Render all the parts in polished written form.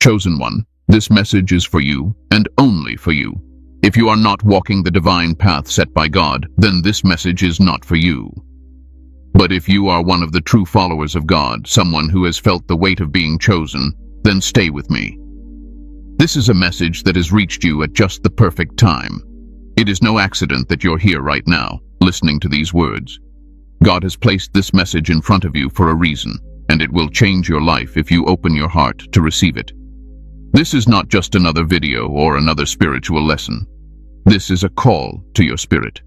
Chosen one, this message is for you, and only for you. If you are not walking the divine path set by God, then this message is not for you. But if you are one of the true followers of God, someone who has felt the weight of being chosen, then stay with me. This is a message that has reached you at just the perfect time. It is no accident that you're here right now, listening to these words. God has placed this message in front of you for a reason, and it will change your life if you open your heart to receive it. This is not just another video or another spiritual lesson. This is a call to your spirit.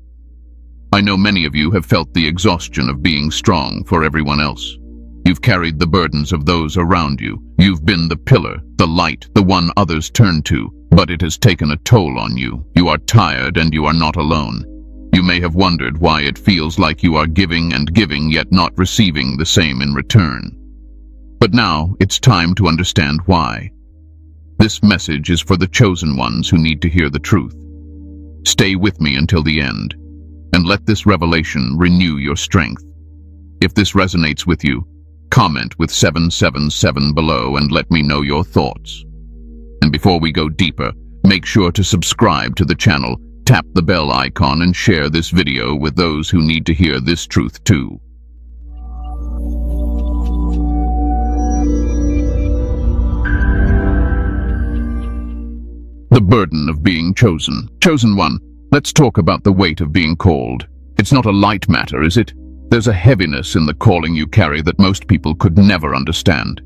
I know many of you have felt the exhaustion of being strong for everyone else. You've carried the burdens of those around you. You've been the pillar, the light, the one others turn to, but it has taken a toll on you. You are tired and you are not alone. You may have wondered why it feels like you are giving and giving yet not receiving the same in return. But now it's time to understand why. This message is for the chosen ones who need to hear the truth. Stay with me until the end, and let this revelation renew your strength. If this resonates with you, comment with 777 below and let me know your thoughts. And before we go deeper, make sure to subscribe to the channel, tap the bell icon and share this video with those who need to hear this truth too. The burden of being chosen. Chosen one, let's talk about the weight of being called. It's not a light matter, is it? There's a heaviness in the calling you carry that most people could never understand.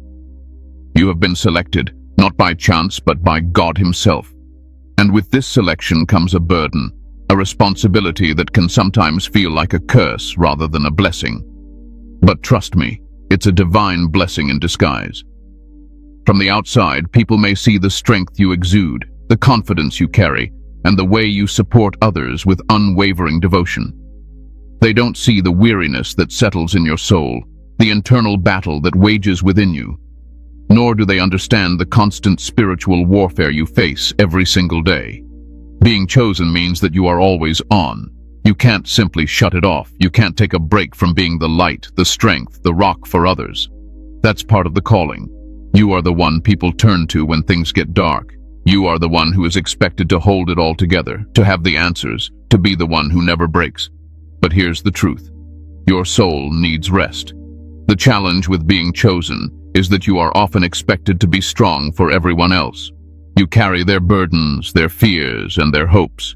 You have been selected, not by chance, but by God Himself. And with this selection comes a burden, a responsibility that can sometimes feel like a curse rather than a blessing. But trust me, it's a divine blessing in disguise. From the outside, people may see the strength you exude, the confidence you carry, and the way you support others with unwavering devotion. They don't see the weariness that settles in your soul, the internal battle that wages within you. Nor do they understand the constant spiritual warfare you face every single day. Being chosen means that you are always on. You can't simply shut it off. You can't take a break from being the light, the strength, the rock for others. That's part of the calling. You are the one people turn to when things get dark. You are the one who is expected to hold it all together, to have the answers, to be the one who never breaks. But here's the truth. Your soul needs rest. The challenge with being chosen is that you are often expected to be strong for everyone else. You carry their burdens, their fears, and their hopes.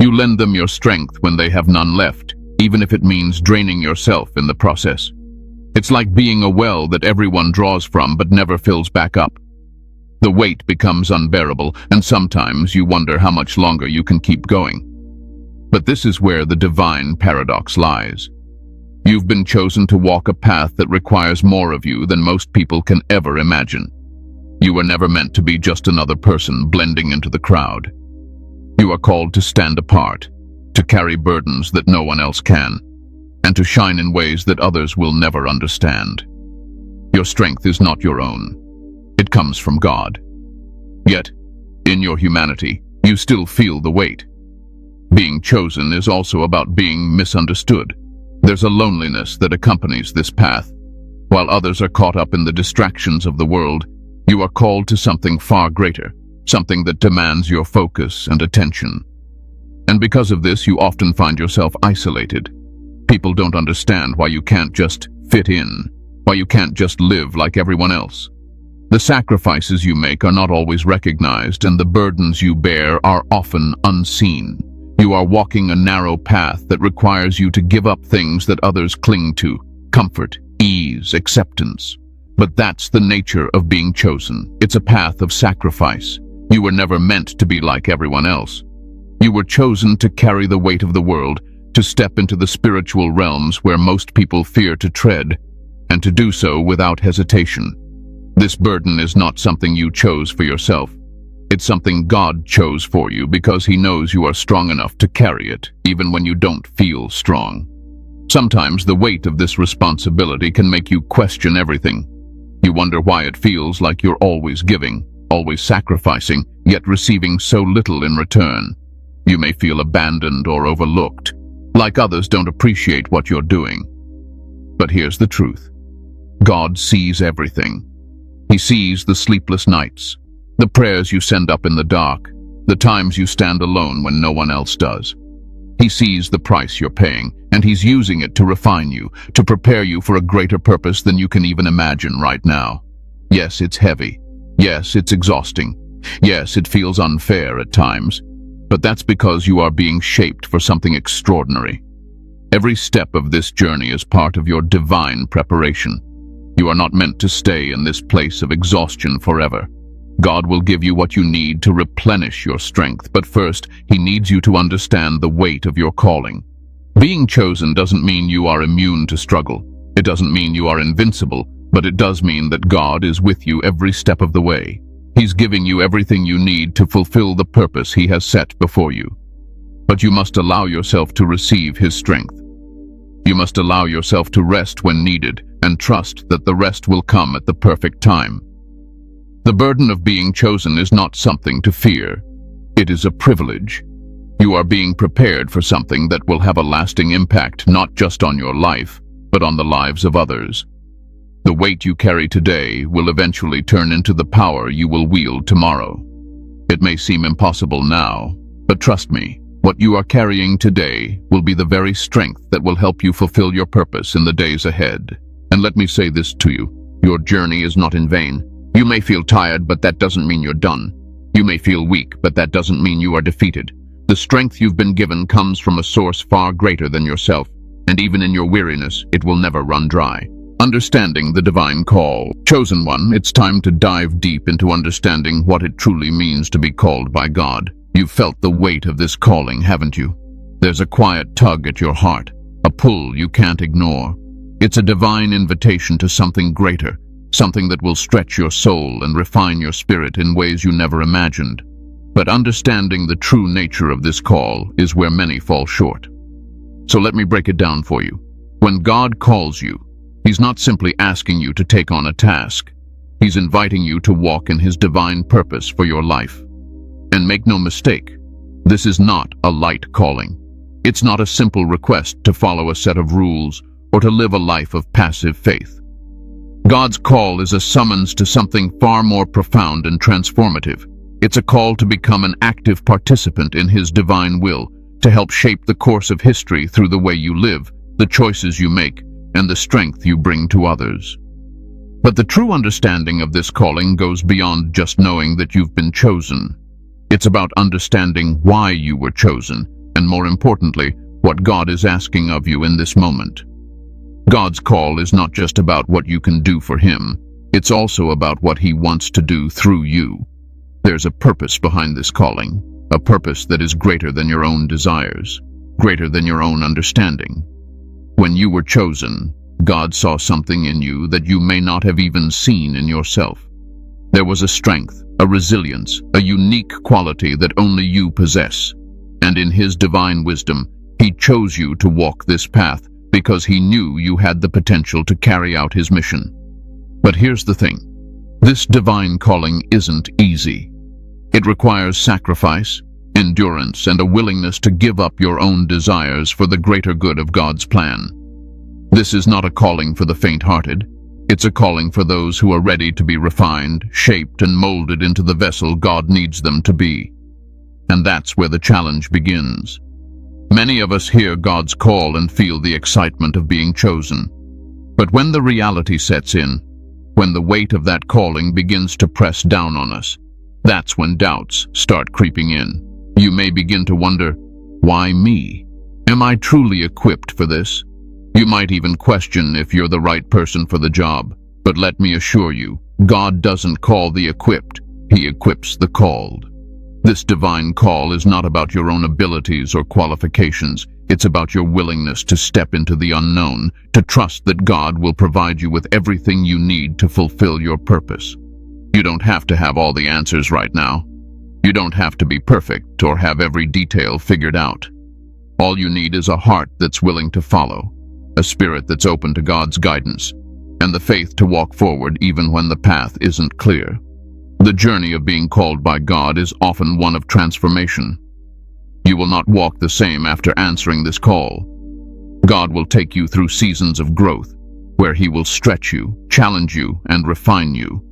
You lend them your strength when they have none left, even if it means draining yourself in the process. It's like being a well that everyone draws from but never fills back up. The weight becomes unbearable, and sometimes you wonder how much longer you can keep going. But this is where the divine paradox lies. You've been chosen to walk a path that requires more of you than most people can ever imagine. You were never meant to be just another person blending into the crowd. You are called to stand apart, to carry burdens that no one else can, and to shine in ways that others will never understand. Your strength is not your own. It comes from God. Yet, in your humanity, you still feel the weight. Being chosen is also about being misunderstood. There's a loneliness that accompanies this path. While others are caught up in the distractions of the world, you are called to something far greater, something that demands your focus and attention. And because of this, you often find yourself isolated. People don't understand why you can't just fit in, why you can't just live like everyone else. The sacrifices you make are not always recognized, and the burdens you bear are often unseen. You are walking a narrow path that requires you to give up things that others cling to: comfort, ease, acceptance. But that's the nature of being chosen. It's a path of sacrifice. You were never meant to be like everyone else. You were chosen to carry the weight of the world, to step into the spiritual realms where most people fear to tread, and to do so without hesitation. This burden is not something you chose for yourself. It's something God chose for you because He knows you are strong enough to carry it, even when you don't feel strong. Sometimes the weight of this responsibility can make you question everything. You wonder why it feels like you're always giving, always sacrificing, yet receiving so little in return. You may feel abandoned or overlooked, like others don't appreciate what you're doing. But here's the truth. God sees everything. He sees the sleepless nights, The prayers you send up in the dark, the times you stand alone when no one else does. He sees the price you're paying, and he's using it to refine you, to prepare you for a greater purpose than you can even imagine right now. Yes, it's heavy. Yes, it's exhausting. Yes, it feels unfair at times. But that's because you are being shaped for something extraordinary. Every step of this journey is part of your divine preparation. You are not meant to stay in this place of exhaustion forever. God will give you what you need to replenish your strength, but first, He needs you to understand the weight of your calling. Being chosen doesn't mean you are immune to struggle. It doesn't mean you are invincible, but it does mean that God is with you every step of the way. He's giving you everything you need to fulfill the purpose He has set before you. But you must allow yourself to receive His strength. You must allow yourself to rest when needed and trust that the rest will come at the perfect time. The burden of being chosen is not something to fear. It is a privilege. You are being prepared for something that will have a lasting impact not just on your life, but on the lives of others. The weight you carry today will eventually turn into the power you will wield tomorrow. It may seem impossible now, but trust me, what you are carrying today will be the very strength that will help you fulfill your purpose in the days ahead. And let me say this to you, your journey is not in vain. You may feel tired, but that doesn't mean you're done. You may feel weak, but that doesn't mean you are defeated. The strength you've been given comes from a source far greater than yourself, and even in your weariness, it will never run dry. Understanding the divine call. Chosen one, it's time to dive deep into understanding what it truly means to be called by God. You've felt the weight of this calling, haven't you? There's a quiet tug at your heart, a pull you can't ignore. It's a divine invitation to something greater, something that will stretch your soul and refine your spirit in ways you never imagined. But understanding the true nature of this call is where many fall short. So let me break it down for you. When God calls you, He's not simply asking you to take on a task. He's inviting you to walk in His divine purpose for your life. And make no mistake, this is not a light calling. It's not a simple request to follow a set of rules or to live a life of passive faith. God's call is a summons to something far more profound and transformative. It's a call to become an active participant in His divine will, to help shape the course of history through the way you live, the choices you make, and the strength you bring to others. But the true understanding of this calling goes beyond just knowing that you've been chosen. It's about understanding why you were chosen, and more importantly, what God is asking of you in this moment. God's call is not just about what you can do for Him, it's also about what He wants to do through you. There's a purpose behind this calling, a purpose that is greater than your own desires, greater than your own understanding. When you were chosen, God saw something in you that you may not have even seen in yourself. There was a strength, a resilience, a unique quality that only you possess. And in His divine wisdom, He chose you to walk this path because He knew you had the potential to carry out His mission. But here's the thing. This divine calling isn't easy. It requires sacrifice, endurance, and a willingness to give up your own desires for the greater good of God's plan. This is not a calling for the faint-hearted. It's a calling for those who are ready to be refined, shaped, and molded into the vessel God needs them to be. And that's where the challenge begins. Many of us hear God's call and feel the excitement of being chosen. But when the reality sets in, when the weight of that calling begins to press down on us, that's when doubts start creeping in. You may begin to wonder, why me? Am I truly equipped for this? You might even question if you're the right person for the job. But let me assure you, God doesn't call the equipped, He equips the called. This divine call is not about your own abilities or qualifications. It's about your willingness to step into the unknown, to trust that God will provide you with everything you need to fulfill your purpose. You don't have to have all the answers right now. You don't have to be perfect or have every detail figured out. All you need is a heart that's willing to follow, a spirit that's open to God's guidance, and the faith to walk forward even when the path isn't clear. The journey of being called by God is often one of transformation. You will not walk the same after answering this call. God will take you through seasons of growth, where He will stretch you, challenge you, and refine you.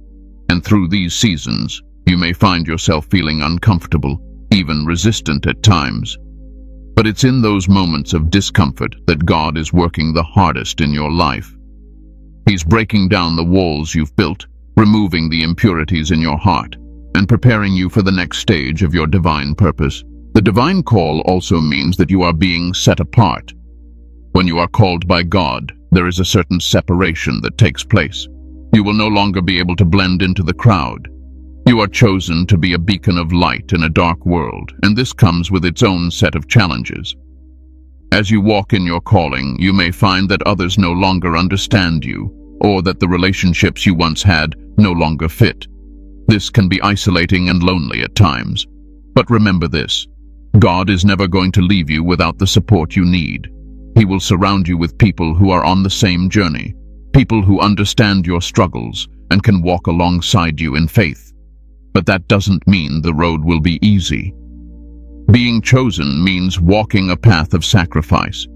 And through these seasons, You may find yourself feeling uncomfortable, even resistant at times. But it's in those moments of discomfort that God is working the hardest in your life. He's breaking down the walls you've built, removing the impurities in your heart, and preparing you for the next stage of your divine purpose. The divine call also means that you are being set apart. When you are called by God, there is a certain separation that takes place. You will no longer be able to blend into the crowd. You are chosen to be a beacon of light in a dark world, and this comes with its own set of challenges. As you walk in your calling, you may find that others no longer understand you, or that the relationships you once had no longer fit. This can be isolating and lonely at times. But remember this: God is never going to leave you without the support you need. He will surround you with people who are on the same journey, people who understand your struggles and can walk alongside you in faith. But that doesn't mean the road will be easy. Being chosen means walking a path of sacrifice.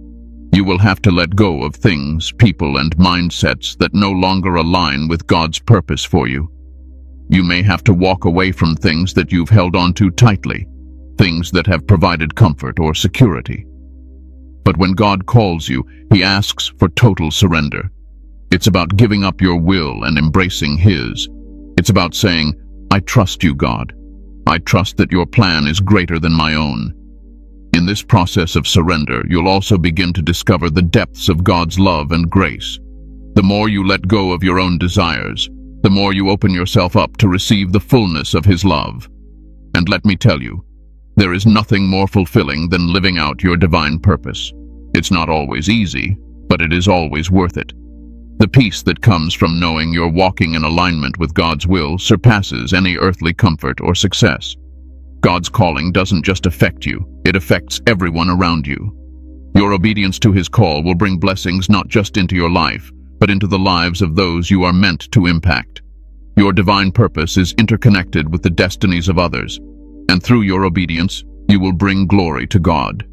You will have to let go of things, people, and mindsets that no longer align with God's purpose for you. You may have to walk away from things that you've held on to tightly, things that have provided comfort or security. But when God calls you, He asks for total surrender. It's about giving up your will and embracing His. It's about saying, "I trust you, God. I trust that your plan is greater than my own." In this process of surrender, you'll also begin to discover the depths of God's love and grace. The more you let go of your own desires, the more you open yourself up to receive the fullness of His love. And let me tell you, there is nothing more fulfilling than living out your divine purpose. It's not always easy, but it is always worth it. The peace that comes from knowing you're walking in alignment with God's will surpasses any earthly comfort or success. God's calling doesn't just affect you, it affects everyone around you. Your obedience to His call will bring blessings not just into your life, but into the lives of those you are meant to impact. Your divine purpose is interconnected with the destinies of others, and through your obedience, you will bring glory to God.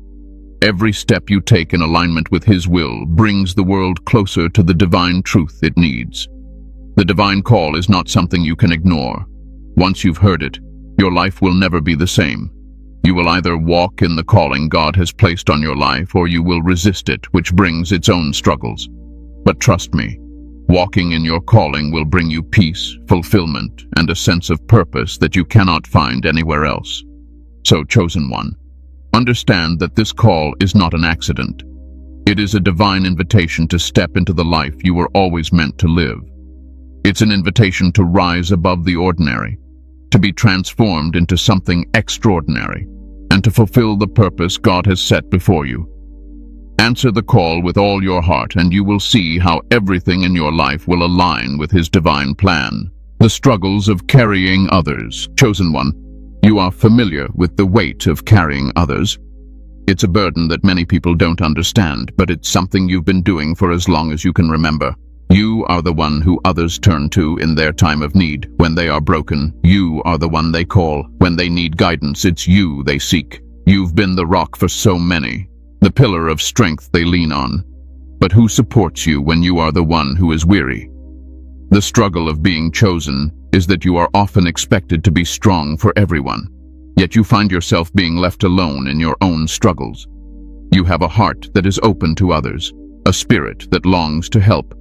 Every step you take in alignment with His will brings the world closer to the divine truth it needs. The divine call is not something you can ignore. Once you've heard it, your life will never be the same. You will either walk in the calling God has placed on your life, or you will resist it, which brings its own struggles. But trust me, walking in your calling will bring you peace, fulfillment, and a sense of purpose that you cannot find anywhere else. So, chosen one, understand that this call is not an accident. It is a divine invitation to step into the life you were always meant to live. It's an invitation to rise above the ordinary, to be transformed into something extraordinary, and to fulfill the purpose God has set before you. Answer the call with all your heart, and you will see how everything in your life will align with His divine plan. The struggles of carrying others. Chosen one, you are familiar with the weight of carrying others. It's a burden that many people don't understand, but it's something you've been doing for as long as you can remember. You are the one who others turn to in their time of need. When they are broken, you are the one they call. When they need guidance, it's you they seek. You've been the rock for so many, the pillar of strength they lean on. But who supports you when you are the one who is weary? The struggle of being chosen is that you are often expected to be strong for everyone, yet you find yourself being left alone in your own struggles. You have a heart that is open to others, a spirit that longs to help,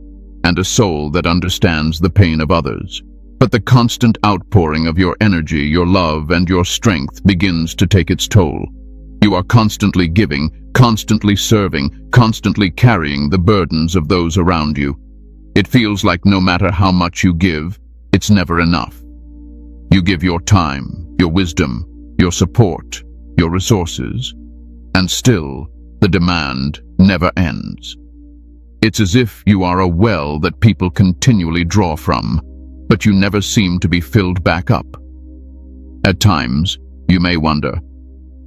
and a soul that understands the pain of others. But the constant outpouring of your energy, your love, and your strength begins to take its toll. You are constantly giving, constantly serving, constantly carrying the burdens of those around you. It feels like no matter how much you give, it's never enough. You give your time, your wisdom, your support, your resources, and still the demand never ends. It's as if you are a well that people continually draw from, but you never seem to be filled back up. At times, you may wonder,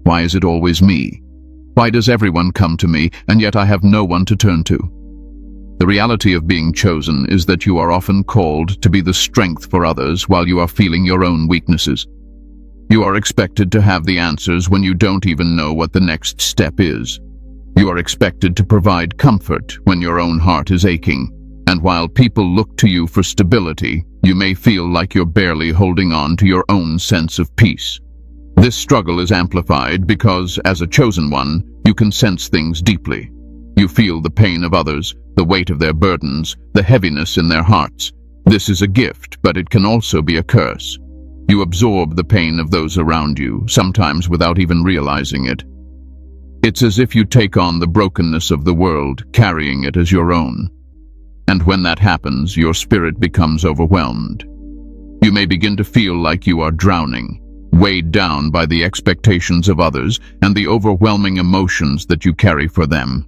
why is it always me? Why does everyone come to me, and yet I have no one to turn to? The reality of being chosen is that you are often called to be the strength for others while you are feeling your own weaknesses. You are expected to have the answers when you don't even know what the next step is. You are expected to provide comfort when your own heart is aching, And while people look to you for stability, you may feel like you're barely holding on to your own sense of peace. This struggle is amplified because, as a chosen one, you can sense things deeply. You feel the pain of others, the weight of their burdens, the heaviness in their hearts. This is a gift, but it can also be a curse. You absorb the pain of those around you, sometimes without even realizing it. It's as if you take on the brokenness of the world, carrying it as your own. And when that happens, your spirit becomes overwhelmed. You may begin to feel like you are drowning, weighed down by the expectations of others and the overwhelming emotions that you carry for them.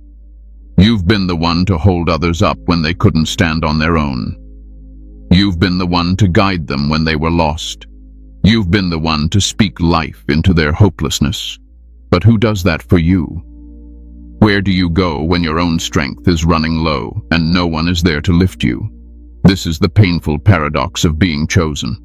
You've been the one to hold others up when they couldn't stand on their own. You've been the one to guide them when they were lost. You've been the one to speak life into their hopelessness. But who does that for you? Where do you go when your own strength is running low and no one is there to lift you? This is the painful paradox of being chosen.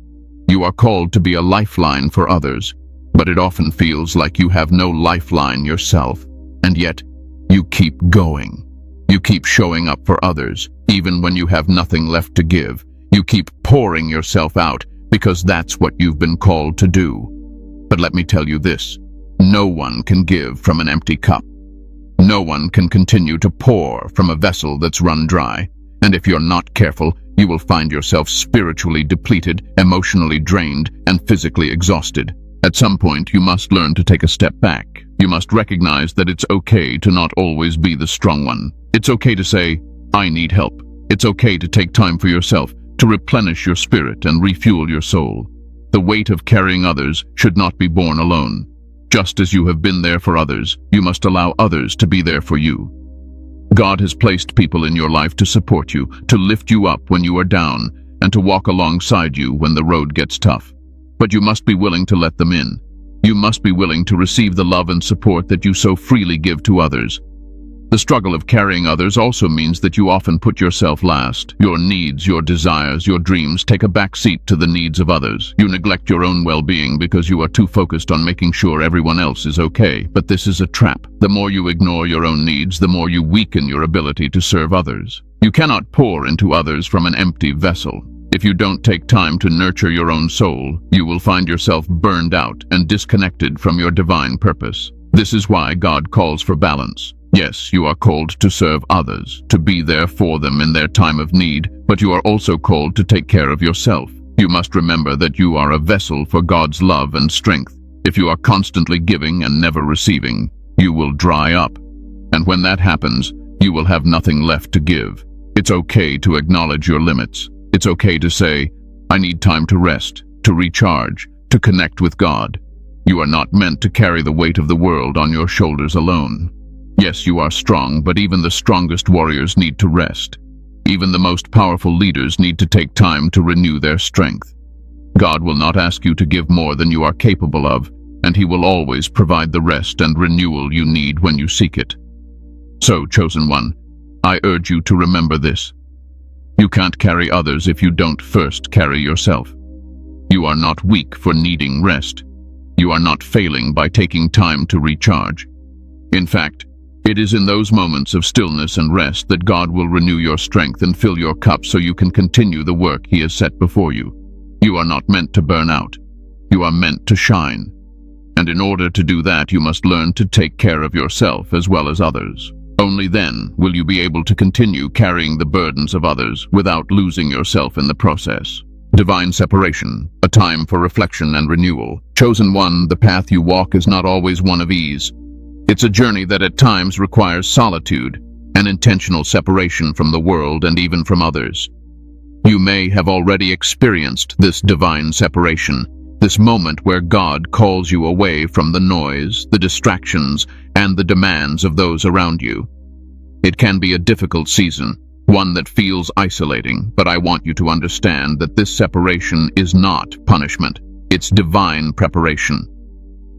You are called to be a lifeline for others, but it often feels like you have no lifeline yourself, and yet you keep going. You keep showing up for others, even when you have nothing left to give. You keep pouring yourself out because that's what you've been called to do. But let me tell you this, no one can give from an empty cup. No one can continue to pour from a vessel that's run dry. And if you're not careful, you will find yourself spiritually depleted, emotionally drained, and physically exhausted. At some point, you must learn to take a step back. You must recognize that it's okay to not always be the strong one. It's okay to say, I need help. It's okay to take time for yourself, to replenish your spirit and refuel your soul. The weight of carrying others should not be borne alone. Just as you have been there for others, you must allow others to be there for you. God has placed people in your life to support you, to lift you up when you are down, and to walk alongside you when the road gets tough. But you must be willing to let them in. You must be willing to receive the love and support that you so freely give to others. The struggle of carrying others also means that you often put yourself last. Your needs, your desires, your dreams take a back seat to the needs of others. You neglect your own well-being because you are too focused on making sure everyone else is okay. But this is a trap. The more you ignore your own needs, the more you weaken your ability to serve others. You cannot pour into others from an empty vessel. If you don't take time to nurture your own soul, you will find yourself burned out and disconnected from your divine purpose. This is why God calls for balance. Yes, you are called to serve others, to be there for them in their time of need, but you are also called to take care of yourself. You must remember that you are a vessel for God's love and strength. If you are constantly giving and never receiving, you will dry up. And when that happens, you will have nothing left to give. It's okay to acknowledge your limits. It's okay to say, I need time to rest, to recharge, to connect with God. You are not meant to carry the weight of the world on your shoulders alone. Yes, you are strong, but even the strongest warriors need to rest. Even the most powerful leaders need to take time to renew their strength. God will not ask you to give more than you are capable of, and He will always provide the rest and renewal you need when you seek it. So, chosen one, I urge you to remember this. You can't carry others if you don't first carry yourself. You are not weak for needing rest. You are not failing by taking time to recharge. In fact, it is in those moments of stillness and rest that God will renew your strength and fill your cup so you can continue the work He has set before you. You are not meant to burn out. You are meant to shine. And in order to do that, you must learn to take care of yourself as well as others. Only then will you be able to continue carrying the burdens of others without losing yourself in the process. Divine separation, a time for reflection and renewal. Chosen one, the path you walk is not always one of ease. It's a journey that at times requires solitude, an intentional separation from the world and even from others. You may have already experienced this divine separation, this moment where God calls you away from the noise, the distractions, and the demands of those around you. It can be a difficult season, one that feels isolating, but I want you to understand that this separation is not punishment. It's divine preparation.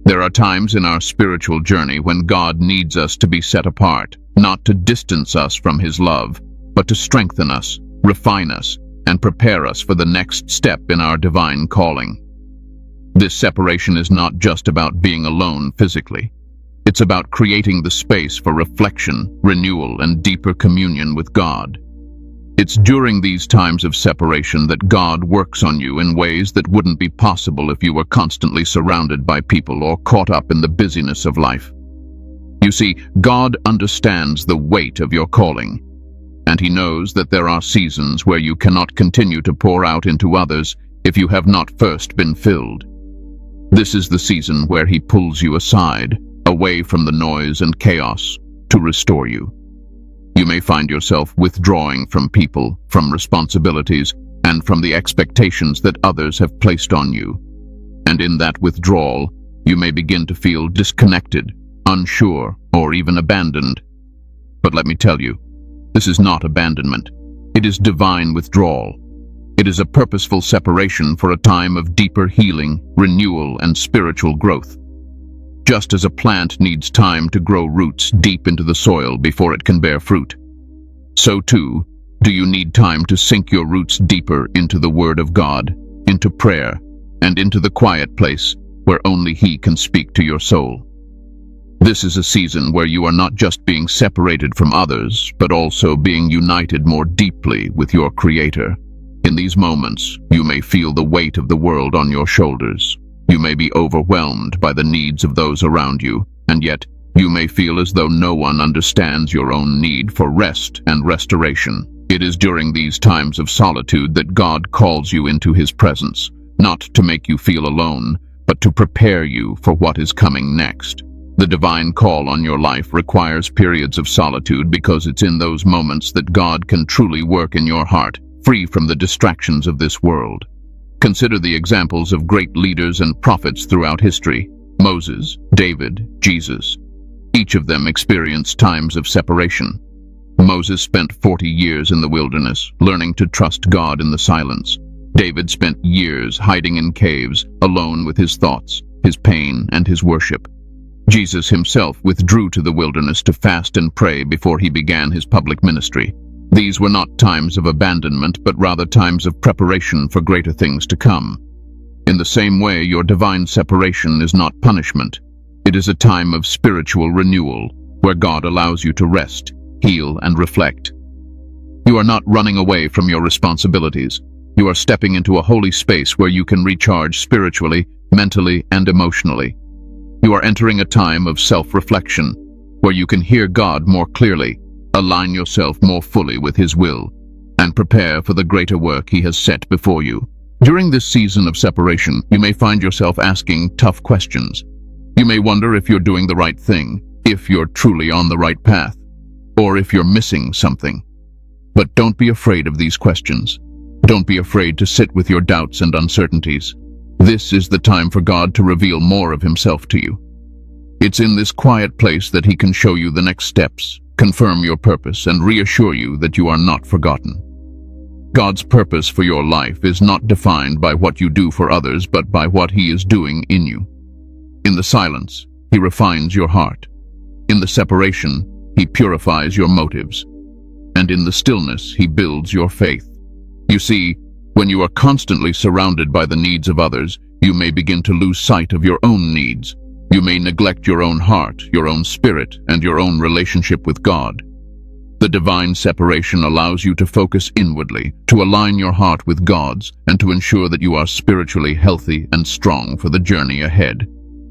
There are times in our spiritual journey when God needs us to be set apart, not to distance us from His love, but to strengthen us, refine us, and prepare us for the next step in our divine calling. This separation is not just about being alone physically. It's about creating the space for reflection, renewal, and deeper communion with God. It's during these times of separation that God works on you in ways that wouldn't be possible if you were constantly surrounded by people or caught up in the busyness of life. You see, God understands the weight of your calling, and He knows that there are seasons where you cannot continue to pour out into others if you have not first been filled. This is the season where He pulls you aside, away from the noise and chaos, to restore you. You may find yourself withdrawing from people, from responsibilities, and from the expectations that others have placed on you. And in that withdrawal, you may begin to feel disconnected, unsure, or even abandoned. But let me tell you, this is not abandonment. It is divine withdrawal. It is a purposeful separation for a time of deeper healing, renewal, and spiritual growth. Just as a plant needs time to grow roots deep into the soil before it can bear fruit, so too do you need time to sink your roots deeper into the Word of God, into prayer, and into the quiet place where only He can speak to your soul. This is a season where you are not just being separated from others, but also being united more deeply with your Creator. In these moments, you may feel the weight of the world on your shoulders. You may be overwhelmed by the needs of those around you, and yet you may feel as though no one understands your own need for rest and restoration. It is during these times of solitude that God calls you into His presence, not to make you feel alone, but to prepare you for what is coming next. The divine call on your life requires periods of solitude because it's in those moments that God can truly work in your heart, free from the distractions of this world. Consider the examples of great leaders and prophets throughout history: Moses, David, Jesus. Each of them experienced times of separation. Moses spent 40 years in the wilderness, learning to trust God in the silence. David spent years hiding in caves, alone with his thoughts, his pain, and his worship. Jesus himself withdrew to the wilderness to fast and pray before he began his public ministry. These were not times of abandonment, but rather times of preparation for greater things to come. In the same way, your divine separation is not punishment. It is a time of spiritual renewal, where God allows you to rest, heal, and reflect. You are not running away from your responsibilities. You are stepping into a holy space where you can recharge spiritually, mentally, and emotionally. You are entering a time of self-reflection, where you can hear God more clearly, align yourself more fully with His will, and prepare for the greater work He has set before you. During this season of separation, you may find yourself asking tough questions. You may wonder if you're doing the right thing, if you're truly on the right path, or if you're missing something. But don't be afraid of these questions. Don't be afraid to sit with your doubts and uncertainties. This is the time for God to reveal more of Himself to you. It's in this quiet place that He can show you the next steps, confirm your purpose, and reassure you that you are not forgotten. God's purpose for your life is not defined by what you do for others, but by what He is doing in you. In the silence, He refines your heart. In the separation, He purifies your motives. And in the stillness, He builds your faith. You see, when you are constantly surrounded by the needs of others, you may begin to lose sight of your own needs. You may neglect your own heart, your own spirit, and your own relationship with God. The divine separation allows you to focus inwardly, to align your heart with God's, and to ensure that you are spiritually healthy and strong for the journey ahead.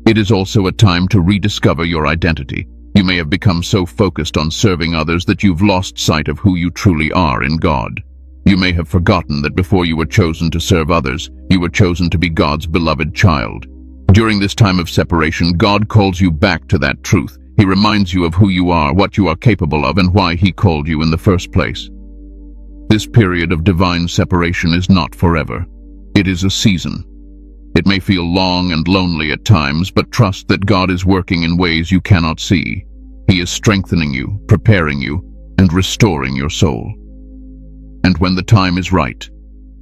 It is also a time to rediscover your identity. You may have become so focused on serving others that you've lost sight of who you truly are in God. You may have forgotten that before you were chosen to serve others, you were chosen to be God's beloved child. During this time of separation, God calls you back to that truth. He reminds you of who you are, what you are capable of, and why He called you in the first place. This period of divine separation is not forever. It is a season. It may feel long and lonely at times, but trust that God is working in ways you cannot see. He is strengthening you, preparing you, and restoring your soul. And when the time is right,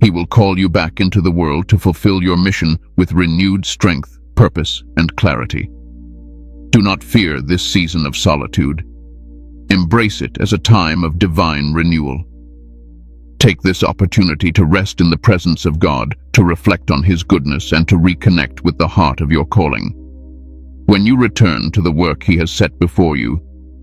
He will call you back into the world to fulfill your mission with renewed strength, purpose, and clarity. Do not fear this season of solitude. Embrace it as a time of divine renewal. Take this opportunity to rest in the presence of God, to reflect on His goodness, and to reconnect with the heart of your calling. When you return to the work He has set before you,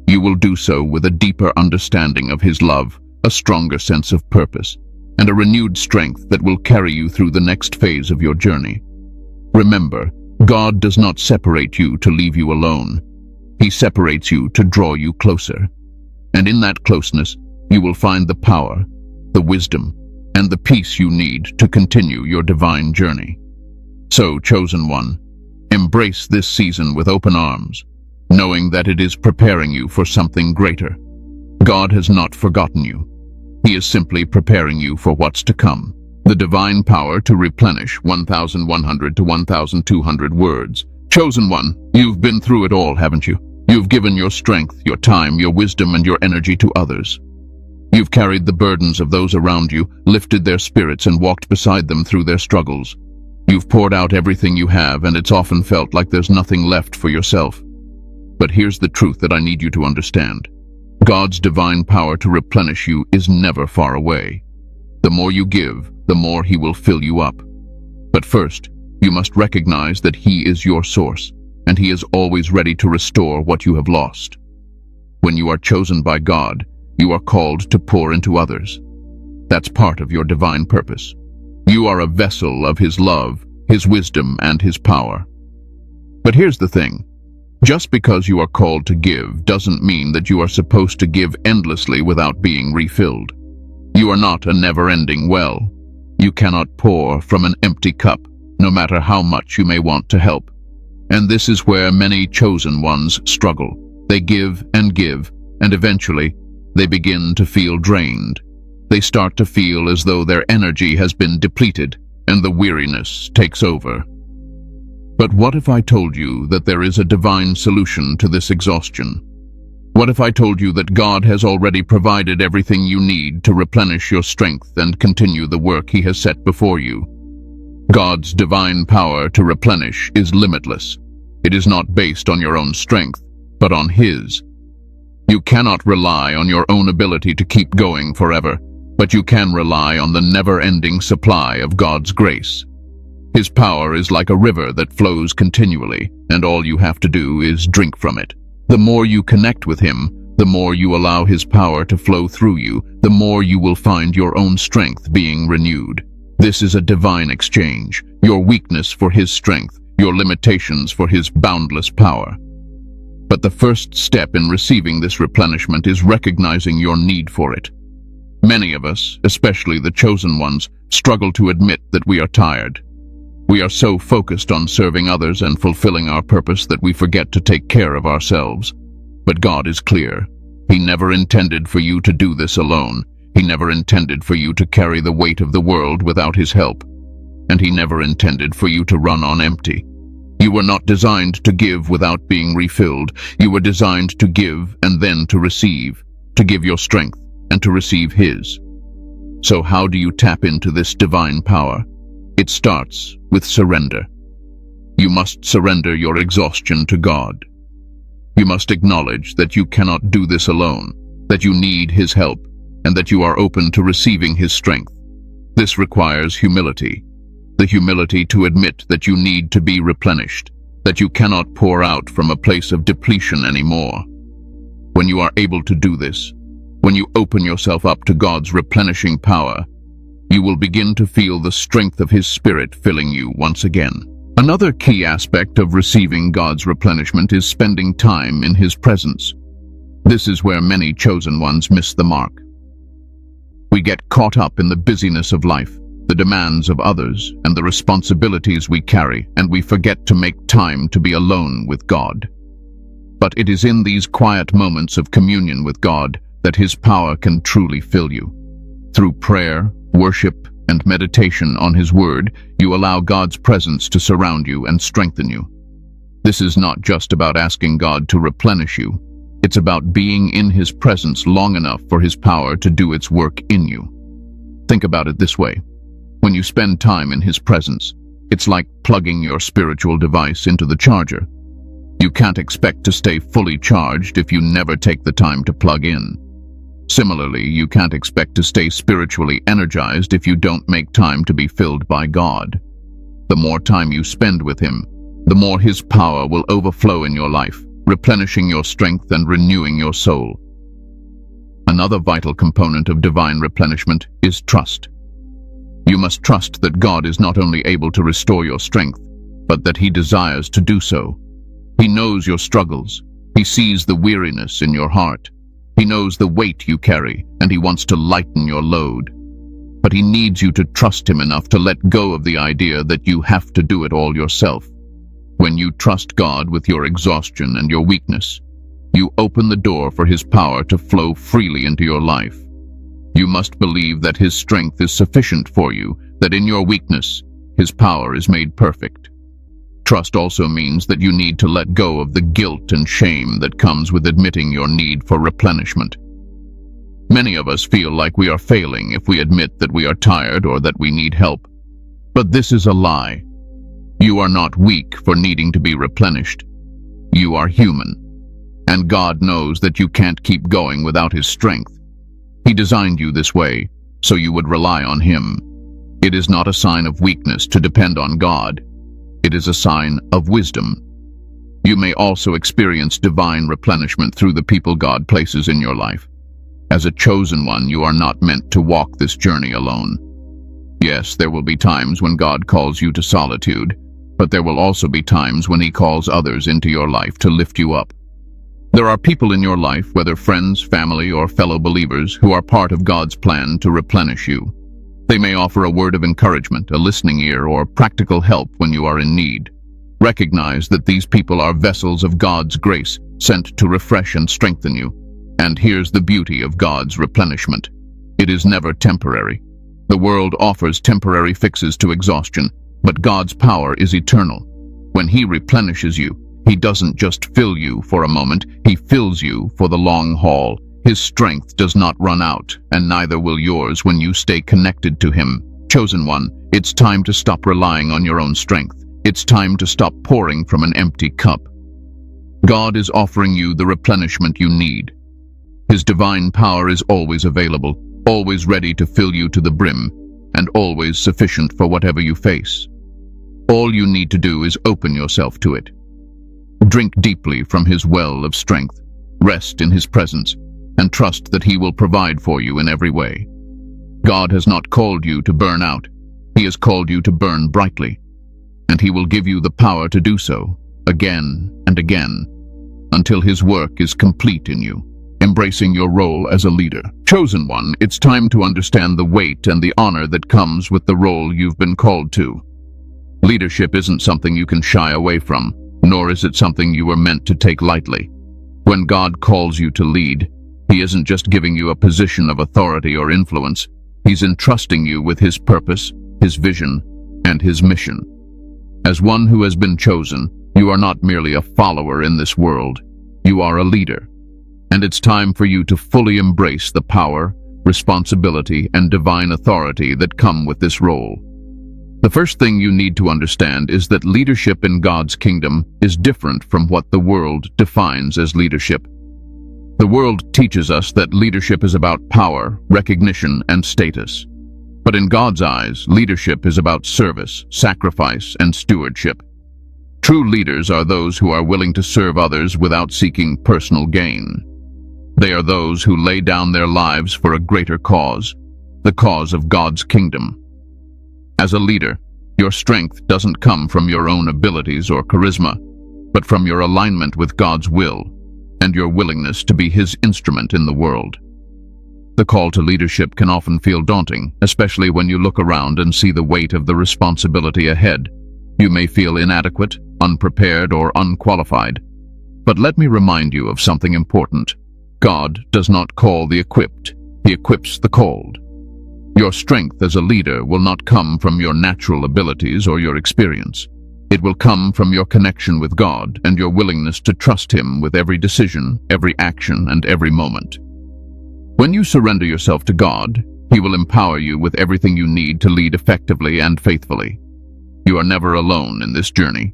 you will do so with a deeper understanding of His love, a stronger sense of purpose, and a renewed strength that will carry you through the next phase of your journey. Remember, God does not separate you to leave you alone. He separates you to draw you closer. And in that closeness, you will find the power, the wisdom, and the peace you need to continue your divine journey. So, chosen one, embrace this season with open arms, knowing that it is preparing you for something greater. God has not forgotten you. He is simply preparing you for what's to come. The divine power to replenish 1,100 to 1,200 words. Chosen one, you've been through it all, haven't you? You've given your strength, your time, your wisdom, and your energy to others. You've carried the burdens of those around you, lifted their spirits, and walked beside them through their struggles. You've poured out everything you have, and it's often felt like there's nothing left for yourself. But here's the truth that I need you to understand. God's divine power to replenish you is never far away. The more you give, the more He will fill you up. But first, you must recognize that He is your source, and He is always ready to restore what you have lost. When you are chosen by God, you are called to pour into others. That's part of your divine purpose. You are a vessel of His love, His wisdom, and His power. But here's the thing. Just because you are called to give doesn't mean that you are supposed to give endlessly without being refilled. You are not a never-ending well. You cannot pour from an empty cup, no matter how much you may want to help. And this is where many chosen ones struggle. They give, and eventually, they begin to feel drained. They start to feel as though their energy has been depleted, and the weariness takes over. But what if I told you that there is a divine solution to this exhaustion? What if I told you that God has already provided everything you need to replenish your strength and continue the work He has set before you? God's divine power to replenish is limitless. It is not based on your own strength, but on His. You cannot rely on your own ability to keep going forever, but you can rely on the never-ending supply of God's grace. His power is like a river that flows continually, and all you have to do is drink from it. The more you connect with Him, the more you allow His power to flow through you, the more you will find your own strength being renewed. This is a divine exchange, your weakness for His strength, your limitations for His boundless power. But the first step in receiving this replenishment is recognizing your need for it. Many of us, especially the chosen ones, struggle to admit that we are tired. We are so focused on serving others and fulfilling our purpose that we forget to take care of ourselves. But God is clear. He never intended for you to do this alone. He never intended for you to carry the weight of the world without His help. And He never intended for you to run on empty. You were not designed to give without being refilled. You were designed to give and then to receive, to give your strength and to receive His. So how do you tap into this divine power? It starts with surrender. You must surrender your exhaustion to God. You must acknowledge that you cannot do this alone, that you need His help, and that you are open to receiving His strength. This requires humility, the humility to admit that you need to be replenished, that you cannot pour out from a place of depletion anymore. When you are able to do this, when you open yourself up to God's replenishing power, you will begin to feel the strength of His Spirit filling you once again. Another key aspect of receiving God's replenishment is spending time in His presence. This is where many chosen ones miss the mark. We get caught up in the busyness of life, the demands of others, and the responsibilities we carry, and we forget to make time to be alone with God. But it is in these quiet moments of communion with God that His power can truly fill you. Through prayer, worship, and meditation on His Word, you allow God's presence to surround you and strengthen you. This is not just about asking God to replenish you. It's about being in His presence long enough for His power to do its work in you. Think about it this way. When you spend time in His presence, it's like plugging your spiritual device into the charger. You can't expect to stay fully charged if you never take the time to plug in. Similarly, you can't expect to stay spiritually energized if you don't make time to be filled by God. The more time you spend with Him, the more His power will overflow in your life, replenishing your strength and renewing your soul. Another vital component of divine replenishment is trust. You must trust that God is not only able to restore your strength, but that He desires to do so. He knows your struggles. He sees the weariness in your heart. He knows the weight you carry, and He wants to lighten your load. But He needs you to trust Him enough to let go of the idea that you have to do it all yourself. When you trust God with your exhaustion and your weakness, you open the door for His power to flow freely into your life. You must believe that His strength is sufficient for you, that in your weakness, His power is made perfect. Trust also means that you need to let go of the guilt and shame that comes with admitting your need for replenishment. Many of us feel like we are failing if we admit that we are tired or that we need help. But this is a lie. You are not weak for needing to be replenished. You are human. And God knows that you can't keep going without His strength. He designed you this way, so you would rely on Him. It is not a sign of weakness to depend on God. It is a sign of wisdom. You may also experience divine replenishment through the people God places in your life. As a chosen one, you are not meant to walk this journey alone. Yes, there will be times when God calls you to solitude, but there will also be times when He calls others into your life to lift you up. There are people in your life, whether friends, family, or fellow believers, who are part of God's plan to replenish you. They may offer a word of encouragement, a listening ear, or practical help when you are in need. Recognize that these people are vessels of God's grace, sent to refresh and strengthen you. And here's the beauty of God's replenishment. It is never temporary. The world offers temporary fixes to exhaustion, but God's power is eternal. When He replenishes you, He doesn't just fill you for a moment, He fills you for the long haul. His strength does not run out, and neither will yours when you stay connected to Him. Chosen one, it's time to stop relying on your own strength. It's time to stop pouring from an empty cup. God is offering you the replenishment you need. His divine power is always available, always ready to fill you to the brim, and always sufficient for whatever you face. All you need to do is open yourself to it. Drink deeply from His well of strength, rest in His presence, and trust that He will provide for you in every way. God has not called you to burn out. He has called you to burn brightly, and He will give you the power to do so, again and again, until His work is complete in you. Embracing your role as a leader. Chosen one, it's time to understand the weight and the honor that comes with the role you've been called to. Leadership isn't something you can shy away from, nor is it something you were meant to take lightly. When God calls you to lead, He isn't just giving you a position of authority or influence. He's entrusting you with His purpose, His vision, and His mission. As one who has been chosen, you are not merely a follower in this world. You are a leader. And it's time for you to fully embrace the power, responsibility, and divine authority that come with this role. The first thing you need to understand is that leadership in God's kingdom is different from what the world defines as leadership. The world teaches us that leadership is about power, recognition, and status. But in God's eyes, leadership is about service, sacrifice, and stewardship. True leaders are those who are willing to serve others without seeking personal gain. They are those who lay down their lives for a greater cause, the cause of God's kingdom. As a leader, your strength doesn't come from your own abilities or charisma, but from your alignment with God's will and your willingness to be His instrument in the world. The call to leadership can often feel daunting, especially when you look around and see the weight of the responsibility ahead. You may feel inadequate, unprepared, or unqualified. But let me remind you of something important. God does not call the equipped, He equips the called. Your strength as a leader will not come from your natural abilities or your experience. It will come from your connection with God and your willingness to trust Him with every decision, every action, and every moment. When you surrender yourself to God, He will empower you with everything you need to lead effectively and faithfully. You are never alone in this journey.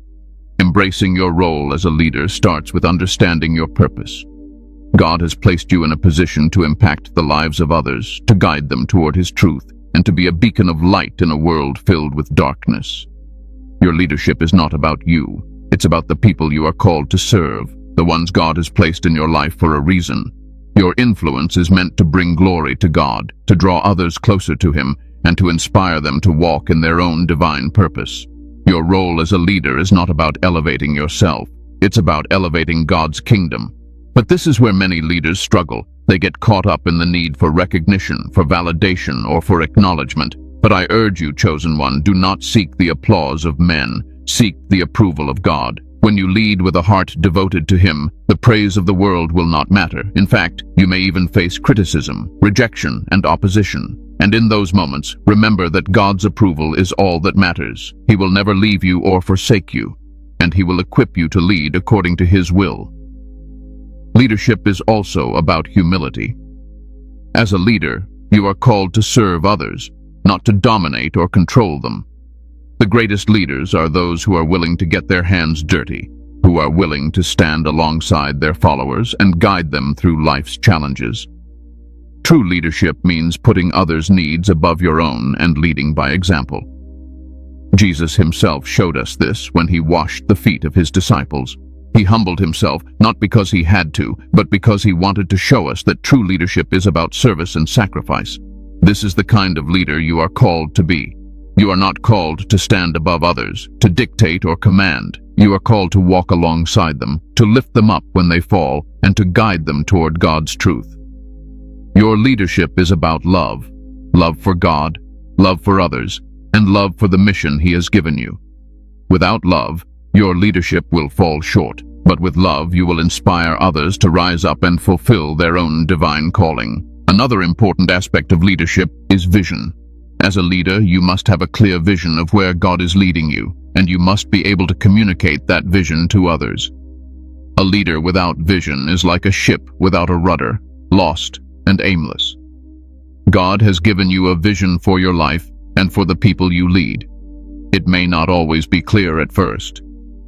Embracing your role as a leader starts with understanding your purpose. God has placed you in a position to impact the lives of others, to guide them toward His truth, and to be a beacon of light in a world filled with darkness. Your leadership is not about you. It's about the people you are called to serve, the ones God has placed in your life for a reason. Your influence is meant to bring glory to God, to draw others closer to Him, and to inspire them to walk in their own divine purpose. Your role as a leader is not about elevating yourself. It's about elevating God's kingdom. But this is where many leaders struggle. They get caught up in the need for recognition, for validation, or for acknowledgement. But I urge you, chosen one, do not seek the applause of men. Seek the approval of God. When you lead with a heart devoted to Him, the praise of the world will not matter. In fact, you may even face criticism, rejection, and opposition. And in those moments, remember that God's approval is all that matters. He will never leave you or forsake you, and He will equip you to lead according to His will. Leadership is also about humility. As a leader, you are called to serve others, not to dominate or control them. The greatest leaders are those who are willing to get their hands dirty, who are willing to stand alongside their followers and guide them through life's challenges. True leadership means putting others' needs above your own and leading by example. Jesus Himself showed us this when He washed the feet of His disciples. He humbled Himself, not because He had to, but because He wanted to show us that true leadership is about service and sacrifice. This is the kind of leader you are called to be. You are not called to stand above others, to dictate or command. You are called to walk alongside them, to lift them up when they fall, and to guide them toward God's truth. Your leadership is about love. Love for God, love for others, and love for the mission He has given you. Without love, your leadership will fall short, but with love you will inspire others to rise up and fulfill their own divine calling. Another important aspect of leadership is vision. As a leader, you must have a clear vision of where God is leading you, and you must be able to communicate that vision to others. A leader without vision is like a ship without a rudder, lost and aimless. God has given you a vision for your life and for the people you lead. It may not always be clear at first,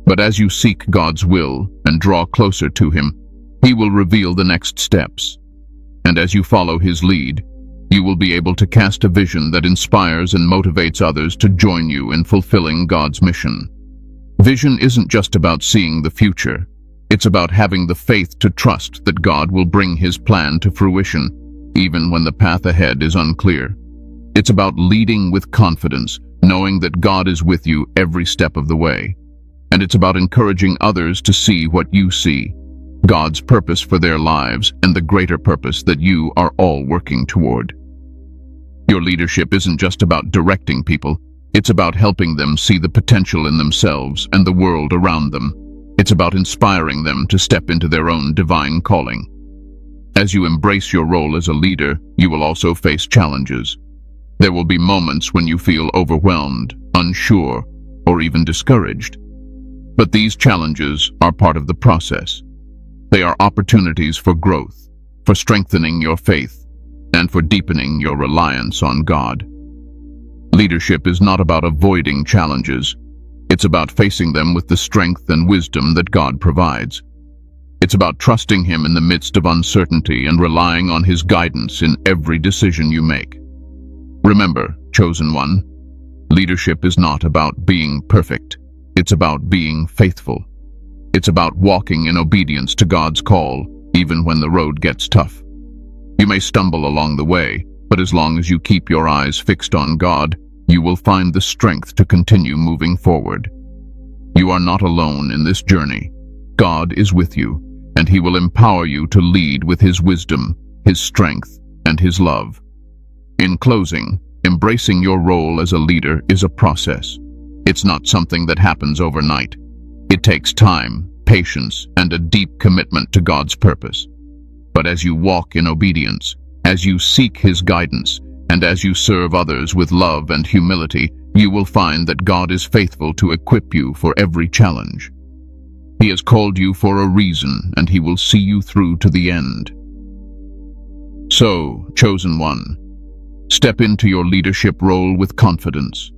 but as you seek God's will and draw closer to Him, He will reveal the next steps. And as you follow His lead, you will be able to cast a vision that inspires and motivates others to join you in fulfilling God's mission. Vision isn't just about seeing the future. It's about having the faith to trust that God will bring His plan to fruition, even when the path ahead is unclear. It's about leading with confidence, knowing that God is with you every step of the way. And it's about encouraging others to see what you see, God's purpose for their lives and the greater purpose that you are all working toward. Your leadership isn't just about directing people. It's about helping them see the potential in themselves and the world around them. It's about inspiring them to step into their own divine calling. As you embrace your role as a leader, you will also face challenges. There will be moments when you feel overwhelmed, unsure, or even discouraged. But these challenges are part of the process. They are opportunities for growth, for strengthening your faith, and for deepening your reliance on God. Leadership is not about avoiding challenges. It's about facing them with the strength and wisdom that God provides. It's about trusting Him in the midst of uncertainty and relying on His guidance in every decision you make. Remember, chosen one, leadership is not about being perfect. It's about being faithful. It's about walking in obedience to God's call, even when the road gets tough. You may stumble along the way, but as long as you keep your eyes fixed on God, you will find the strength to continue moving forward. You are not alone in this journey. God is with you, and He will empower you to lead with His wisdom, His strength, and His love. In closing, embracing your role as a leader is a process. It's not something that happens overnight. It takes time, patience, and a deep commitment to God's purpose. But as you walk in obedience, as you seek His guidance, and as you serve others with love and humility, you will find that God is faithful to equip you for every challenge. He has called you for a reason, and He will see you through to the end. So, chosen one, step into your leadership role with confidence.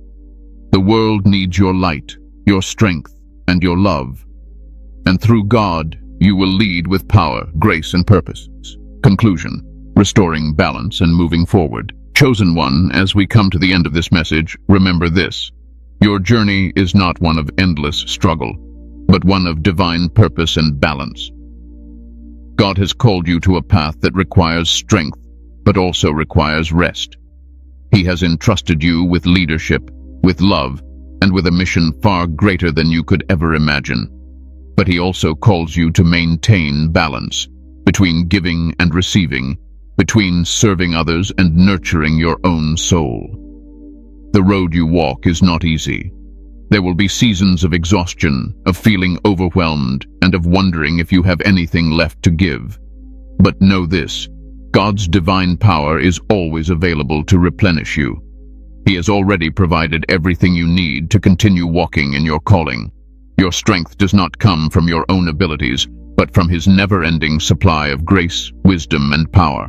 The world needs your light, your strength, and your love. And through God, you will lead with power, grace, and purpose. Conclusion: restoring balance and moving forward. Chosen one, as we come to the end of this message, remember this: your journey is not one of endless struggle, but one of divine purpose and balance. God has called you to a path that requires strength, but also requires rest. He has entrusted you with leadership, with love, and with a mission far greater than you could ever imagine. But he also calls you to maintain balance between giving and receiving, between serving others and nurturing your own soul. The road you walk is not easy. There will be seasons of exhaustion, of feeling overwhelmed, and of wondering if you have anything left to give. But know this: God's divine power is always available to replenish you. He has already provided everything you need to continue walking in your calling. Your strength does not come from your own abilities, but from His never-ending supply of grace, wisdom, and power.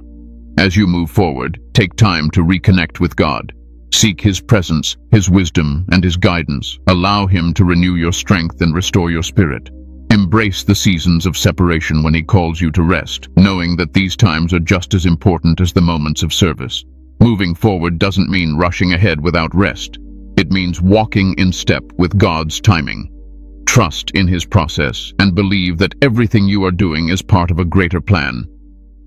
As you move forward, take time to reconnect with God. Seek His presence, His wisdom, and His guidance. Allow Him to renew your strength and restore your spirit. Embrace the seasons of separation when He calls you to rest, knowing that these times are just as important as the moments of service. Moving forward doesn't mean rushing ahead without rest. It means walking in step with God's timing. Trust in His process and believe that everything you are doing is part of a greater plan.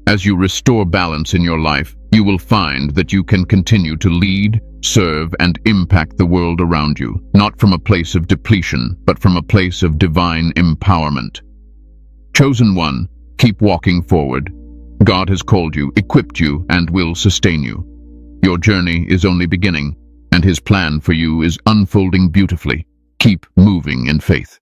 As you restore balance in your life, you will find that you can continue to lead, serve, and impact the world around you, not from a place of depletion, but from a place of divine empowerment. Chosen one, keep walking forward. God has called you, equipped you, and will sustain you. Your journey is only beginning, and His plan for you is unfolding beautifully. Keep moving in faith.